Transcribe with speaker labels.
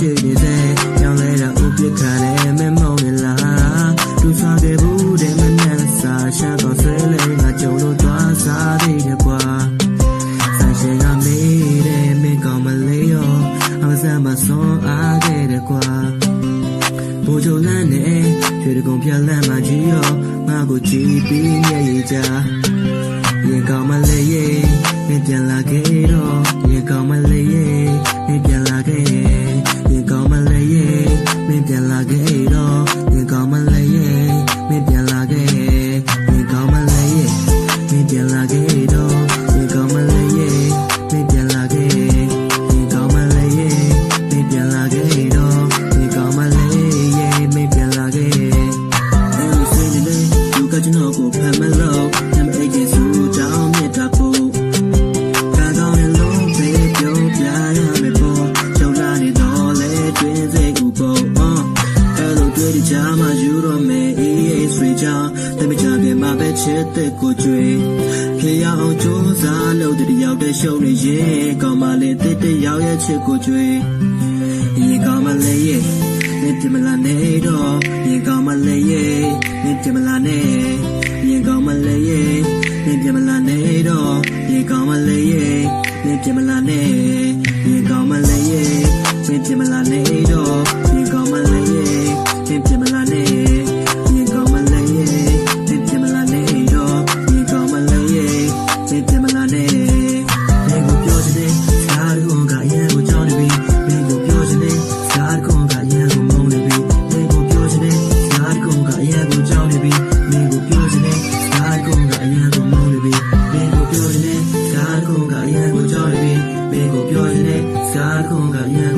Speaker 1: ရှိနေတဲ့ကြောင်လဲတာဥပိ္ပခါနဲ့မမောင်းနေလားသူစားခဲ့ဘူးတဲ့မနှက်စာရှမ်းတော့ဆွဲလဲငါကြုံလို့သွားစားသေးတယ်ကွာဆိုင်ရှင်ကမေးတယ်မင်းကောင်းမလေးရောအမစမ်းမစွန်အားခဲ့တယ်ကွာဘိုးချုပ်လန်းနဲ့ရွှေတကုံပြလန်းမကြီးရောငါကိုကြည့်ပြီးမျက်ရည်ကြရင်ကောင်းမလေးရဲ့မင်းပြန်လာခဲ့တော့ရင်ကောင်းမလေးရဲ့မင်းပြန်လာခဲ့ရင်ကောင်းမလေးရဲ့မင်းပြန်လာခဲ့တော့ရင်ကောင်းမလေးရဲ့မင်းပြန်လာခဲ့ရင်ကောင်းမလေးရဲ့မင်းပြန်လာခဲ့တော့ရင်ကောင်းမလေးရဲ့မင်းပြန်လာခဲ့ရင်ကောင်းမလေးရဲ့မင်းပြန်လာခဲ့တော့ရင်ကောင်းမလေးရဲ့မင်းပြန်လာခဲ့အဲ့ဒီစိတ်နဲ့လူကကျွန်တော်ကိုဖမ်းမလို့နမအိတ်ကြီးစုတောင်းမြတ်တာဖို့ခံကောင်းတဲ့လုံးပဲပြောပြရမယ်ပေါ့ကြောက်လာနေတော့လေတွင်စိတ်ဥပေါ့အဲ့လိုတွေ့ကြမှာယူတော့မယ်အေးအေးဆွေချောင်းတမချပြမှာပဲချစ်တဲ့ကိုကြွေဖြေရအောင်ကြိုးစားလို့တယောက်တည်းရှုံးနေရင်ကောင်းမလေးတစ်တယောက်ရဲ့ချစ်ကိုကြွေရင်ကောင်းမလေးရဲ့မင်းပြမလာနေတော့ရင်ကောင်းမလေးရဲ့မင်းပြမလာနေရင်ကောင်းမလေးရဲ့မင်းပြမလာနေတော့ရင်ကောင်းမလေးရဲ့မင်းပြမလာနေရင်ကောင်းမလေးရဲ့မင်းပြမလာနေတော့ရင်ကောင်းမလေးရဲ့မင်းပြမလာနေရင်ကောင်းမလေးရဲ့မင်းပြမလာနေတော့ရင်ကောင်းမလေးရဲ့မင်းပြမလာနေမင်းကိုပြောချင်တဲ့ကားကုန်းကအရင်ကိုကြောင်းနေပြီမင်းကိုပြောချင်တဲ့ကားကုန်းကအရင်ကိုမုန်းနေပြီမင်းကိုပြောချင်တဲ့ကားကုန်းကအရင်ကိုကြောင်းနေပြီမင်းကိုပြောချင်တဲ့ကားကုန်းကအရင်ကိုမုန်းနေပြီမင်းကိုပြောချင်တဲ့ကားကုန်းကအရင်ကိုကြောင်းနေပြီမင်းကိုပြောချင်တဲ့ကားကုန်းကအရင်